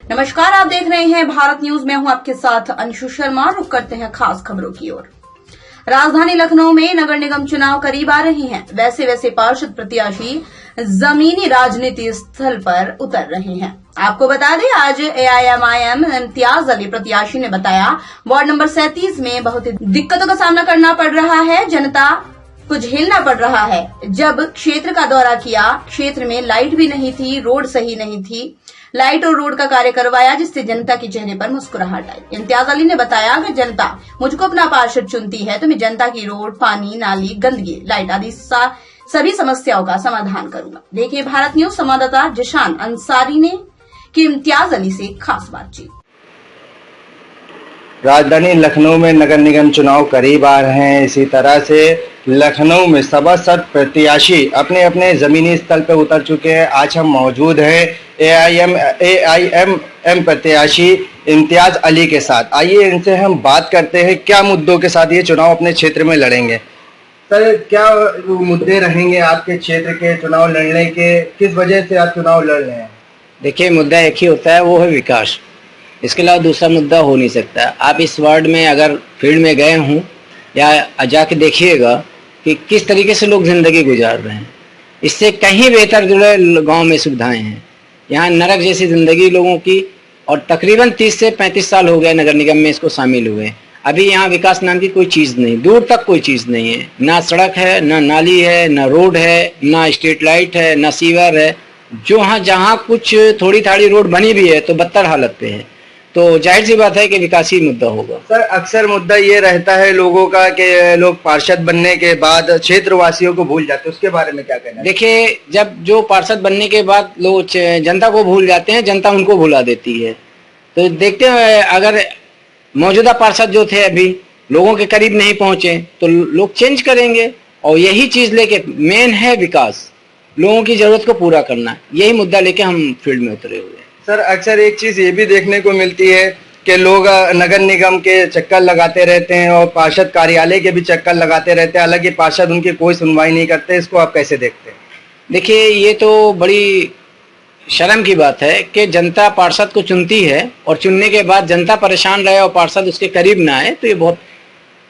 नमस्कार, आप देख रहे हैं भारत न्यूज। मैं हूं आपके साथ अंशु शर्मा। रुक करते हैं खास खबरों की ओर। राजधानी लखनऊ में नगर निगम चुनाव करीब आ रहे हैं। वैसे वैसे पार्षद प्रत्याशी जमीनी राजनीति स्थल पर उतर रहे हैं। आपको बता दें, आज एआईएमआईएम इम्तियाज अली प्रत्याशी ने बताया, वार्ड नंबर 37 में बहुत ही दिक्कतों का सामना करना पड़ रहा है, जनता को झेलना पड़ रहा है। जब क्षेत्र का दौरा किया, क्षेत्र में लाइट भी नहीं थी, रोड सही नहीं थी। लाइट और रोड का कार्य करवाया, जिससे जनता के चेहरे पर मुस्कुराहट आई। इम्तियाज अली ने बताया कि जनता मुझको अपना पार्षद चुनती है तो मैं जनता की रोड, पानी, नाली, गंदगी, लाइट आदि सभी समस्याओं का समाधान करूंगा। देखिए भारत न्यूज संवाददाता जिशान अंसारी ने की इम्तियाज अली से खास बातचीत। राजधानी लखनऊ में नगर निगम चुनाव करीब आ रहे हैं। इसी तरह से लखनऊ में सभासद प्रत्याशी अपने अपने जमीनी स्थल पर उतर चुके हैं। आज हम मौजूद हैं एआईएमआईएम प्रत्याशी इम्तियाज अली के साथ। आइए इनसे हम बात करते हैं क्या मुद्दों के साथ ये चुनाव अपने क्षेत्र में लड़ेंगे। सर, क्या मुद्दे रहेंगे आपके क्षेत्र के चुनाव लड़ने के, किस वजह से आप चुनाव लड़ रहे हैं? देखिए, मुद्दा एक ही होता है, वो है विकास। इसके अलावा दूसरा मुद्दा हो नहीं सकता। आप इस वार्ड में अगर फील्ड में गए हों या जाके देखिएगा कि किस तरीके से लोग ज़िंदगी गुजार रहे हैं। इससे कहीं बेहतर जो है गाँव में सुविधाएं हैं। यहाँ नरक जैसी ज़िंदगी लोगों की, और तकरीबन 30 से 35 साल हो गए नगर निगम में इसको शामिल हुए। अभी यहाँ विकास नाम की कोई चीज़ नहीं, दूर तक कोई चीज़ नहीं है। ना सड़क है, ना नाली है, ना रोड है, ना स्ट्रीट लाइट है, ना सीवर है। जो हाँ जहाँ कुछ थोड़ी थाड़ी रोड बनी भी है तो बदतर हालत पे है। तो जाहिर सी बात है कि विकासी मुद्दा होगा। सर, अक्सर मुद्दा ये रहता है लोगों का कि लोग पार्षद बनने के बाद क्षेत्रवासियों को भूल जाते हैं, उसके बारे में क्या कहना है? देखिए, जब जो पार्षद बनने के बाद लोग जनता को भूल जाते हैं, जनता उनको भुला देती है। तो देखते हैं, अगर मौजूदा पार्षद जो थे अभी लोगों के करीब नहीं पहुंचे तो लोग चेंज करेंगे। और यही चीज लेके मेन है विकास, लोगों की जरूरत को पूरा करना। यही मुद्दा लेके हम फील्ड में उतरे हुए हैं। सर, अक्सर एक चीज ये भी देखने को मिलती है कि लोग नगर निगम के चक्कर लगाते रहते हैं और पार्षद कार्यालय के भी चक्कर लगाते रहते हैं, हालांकि पार्षद उनकी कोई सुनवाई नहीं करते। इसको आप कैसे देखते हैं? देखिए, ये तो बड़ी शर्म की बात है कि जनता पार्षद को चुनती है और चुनने के बाद जनता परेशान रहे और पार्षद उसके करीब ना आए, तो ये बहुत।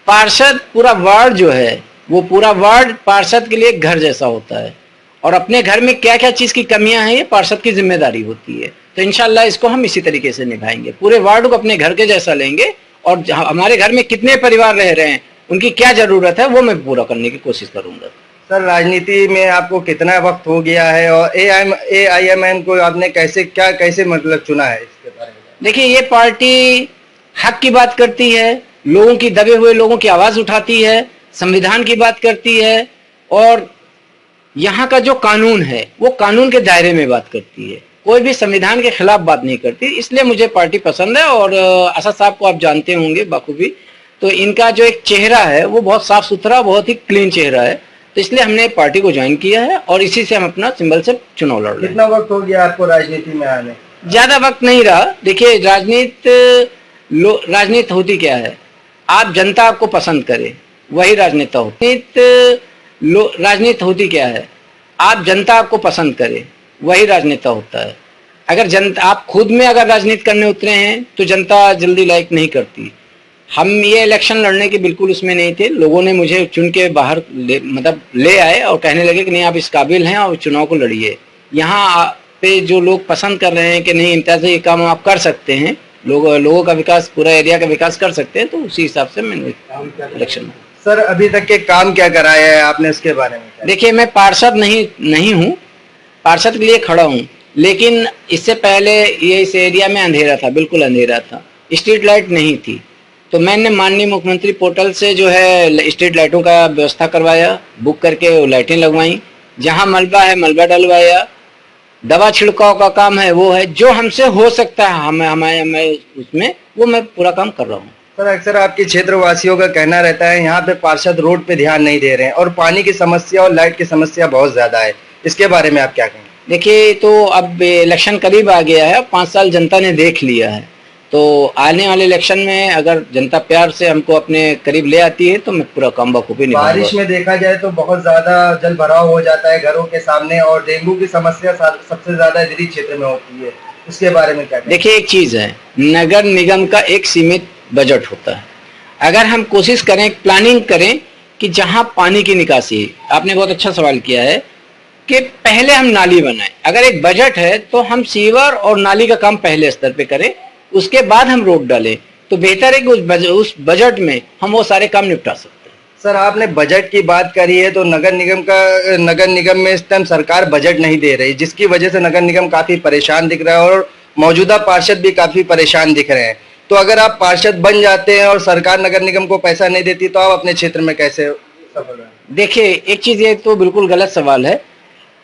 पार्षद पूरा वार्ड जो है, वो पूरा वार्ड पार्षद के लिए घर जैसा होता है, और अपने घर में क्या क्या चीज की कमियां हैं ये पार्षद की जिम्मेदारी होती है। तो इंशाल्लाह इसको हम इसी तरीके से निभाएंगे, पूरे वार्ड को अपने घर के जैसा लेंगे, और हमारे घर में कितने परिवार रह रहे हैं, उनकी क्या जरूरत है, वो मैं पूरा करने की कोशिश करूंगा। सर, राजनीति में आपको कितना वक्त हो गया है और एआईएमआईएम को आपने कैसे मतलब चुना है, इसके बारे में? देखिए, ये पार्टी हक की बात करती है, लोगों की, दबे हुए लोगों की आवाज उठाती है, संविधान की बात करती है, और यहाँ का जो कानून है वो कानून के दायरे में बात करती है, कोई भी संविधान के खिलाफ बात नहीं करती। इसलिए मुझे पार्टी पसंद है। और असद साहब को आप जानते होंगे बखूबी, तो इनका जो एक चेहरा है वो बहुत साफ सुथरा, बहुत ही क्लीन चेहरा है। तो इसलिए हमने पार्टी को ज्वाइन किया है और इसी से हम अपना सिंबल से चुनाव लड़ रहे हैं। कितना वक्त हो गया आपको राजनीति में आने? ज्यादा वक्त नहीं रहा। देखिए, राजनीति होती क्या है, आप जनता आपको पसंद करे वही राजनेता होती। राजनीति होती क्या है, आप जनता आपको पसंद करे वही राजनेता होता है। अगर जनता, आप खुद में अगर राजनीति करने उतरे हैं तो जनता जल्दी लाइक नहीं करती। हम ये इलेक्शन लड़ने के बिल्कुल उसमें नहीं थे। लोगों ने मुझे चुन के बाहर ले आए और कहने लगे कि नहीं, आप इस काबिल हैं और चुनाव को लड़िए। यहाँ पे जो लोग पसंद कर रहे हैं कि नहीं, इम्तियाज ये काम आप कर सकते हैं, लोगों का विकास, पूरा एरिया का विकास कर सकते हैं, तो उसी हिसाब से मैंने इलेक्शन। सर, अभी तक के काम क्या कराया है आपने, इसके बारे में? देखिए, मैं पार्षद नहीं हूँ, पार्षद के लिए खड़ा हूँ, लेकिन इससे पहले ये इस एरिया में अंधेरा था, बिल्कुल अंधेरा था, स्ट्रीट लाइट नहीं थी। तो मैंने माननीय मुख्यमंत्री पोर्टल से जो है स्ट्रीट लाइटों का व्यवस्था करवाया, बुक करके वो लाइटें लगवाई। जहाँ मलबा है मलबा डलवाया, दवा छिड़काव का काम है वो है, जो हमसे हो सकता है हमें उसमें वो मैं पूरा काम कर रहा हूँ। सर, अक्सर आपके क्षेत्रवासियों का कहना रहता है यहाँ पे पार्षद रोड पे ध्यान नहीं दे रहे हैं और पानी की समस्या और लाइट की समस्या बहुत ज्यादा है, इसके बारे में आप क्या कहेंगे? देखिए, तो अब इलेक्शन करीब आ गया है, 5 साल जनता ने देख लिया है। तो आने वाले इलेक्शन में अगर जनता प्यार से हमको अपने करीब ले आती है तो मैं पूरा काम बखूबी निभाऊंगा। बारिश में देखा जाए तो बहुत ज्यादा जल भराव हो जाता है घरों के सामने, और डेंगू की समस्या सबसे ज्यादा इधरी क्षेत्र में होती है। इसके बारे में क्या कहें? देखिए, एक चीज है, नगर निगम का एक सीमित बजट होता है। अगर हम कोशिश करें, प्लानिंग करें कि जहां पानी की निकासी, आपने बहुत अच्छा सवाल किया है कि पहले हम नाली बनाएं। अगर एक बजट है तो हम सीवर और नाली का काम पहले स्तर पे करें, उसके बाद हम रोड डालें, तो बेहतर है कि उस बजट में हम वो सारे काम निपटा सकते हैं। सर, आपने बजट की बात करी है तो नगर निगम में इस टाइम सरकार बजट नहीं दे रही, जिसकी वजह से नगर निगम काफी परेशान दिख रहा है और मौजूदा पार्षद भी काफी परेशान दिख रहे हैं। तो अगर आप पार्षद बन जाते हैं और सरकार नगर निगम को पैसा नहीं देती तो आप अपने क्षेत्र में कैसे सफल हैं? देखिए, एक चीज, ये तो बिल्कुल गलत सवाल है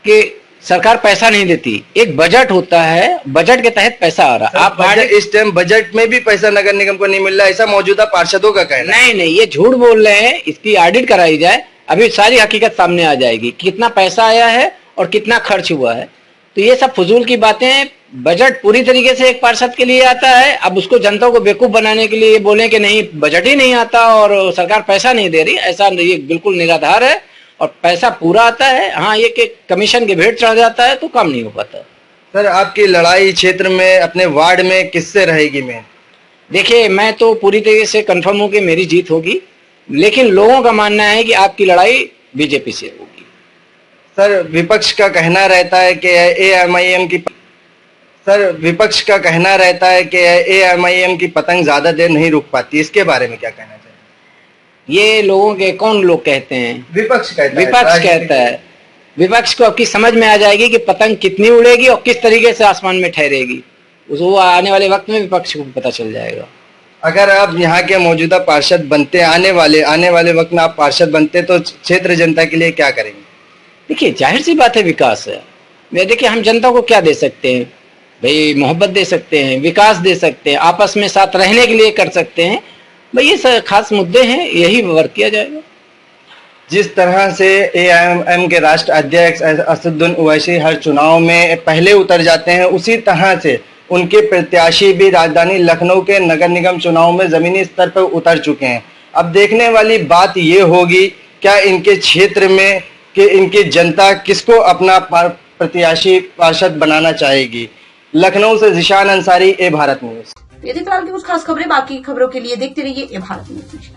कि सरकार पैसा नहीं देती। एक बजट होता है, बजट के तहत पैसा आ रहा है। आप इस टाइम बजट में भी पैसा नगर निगम को नहीं मिल रहा, ऐसा मौजूदा पार्षदों का कहना है। नहीं, ये झूठ बोल रहे हैं। इसकी ऑडिट कराई जाए, अभी सारी हकीकत सामने आ जाएगी, कितना पैसा आया है और कितना खर्च हुआ है। तो ये सब फजूल की बातें हैं। बजट पूरी तरीके से एक पार्षद के लिए आता है। अब उसको जनता को बेवकूफ बनाने के लिए ये बोलें कि नहीं, बजट ही नहीं आता और सरकार पैसा नहीं दे रही, ऐसा ये बिल्कुल निराधार है। और पैसा पूरा आता है। हाँ, ये कि कमीशन के भेंट चढ़ जाता है तो काम नहीं हो पाता। सर, आपकी लड़ाई क्षेत्र में, अपने वार्ड में किससे रहेगी? मैं देखिए, मैं तो पूरी तरीके से कंफर्म हूं कि मेरी जीत होगी, लेकिन लोगों का मानना है कि आपकी लड़ाई बीजेपी से होगी। सर, विपक्ष का कहना रहता है कि एएमआईएम की पतंग ज्यादा देर नहीं रुक पाती, इसके बारे में क्या कहना चाहिए? ये लोगों के कौन लोग कहते हैं? विपक्ष कहता है। विपक्ष कहता है। विपक्ष को आपकी समझ में आ जाएगी कि पतंग कितनी उड़ेगी और किस तरीके से आसमान में ठहरेगी। वो आने वाले वक्त में विपक्ष को पता चल जाएगा। अगर आप यहाँ के मौजूदा पार्षद बनते, आने वाले वक्त में आप पार्षद बनते तो क्षेत्र जनता के लिए क्या करेंगे? देखिए, जाहिर सी बात है, विकास है। देखिए, हम जनता को क्या दे सकते हैं भाई? मोहब्बत दे सकते हैं, विकास दे सकते हैं, आपस में साथ रहने के लिए कर सकते हैं भाई। ये खास मुद्दे हैं, यही वर्क किया जाएगा। जिस तरह से एआईएम के राष्ट्र अध्यक्ष असदुद्दीन ओवैसी हर चुनाव में पहले उतर जाते हैं, उसी तरह से उनके प्रत्याशी भी राजधानी लखनऊ के नगर निगम चुनाव में जमीनी स्तर पर उतर चुके हैं। अब देखने वाली बात ये होगी, क्या इनके क्षेत्र में कि इनकी जनता किसको अपना प्रत्याशी पार्षद बनाना चाहेगी। लखनऊ से जिशान अंसारी, ए भारत न्यूज। ये थी फिलहाल की कुछ खास खबरें। बाकी खबरों के लिए देखते रहिए ए भारत न्यूज।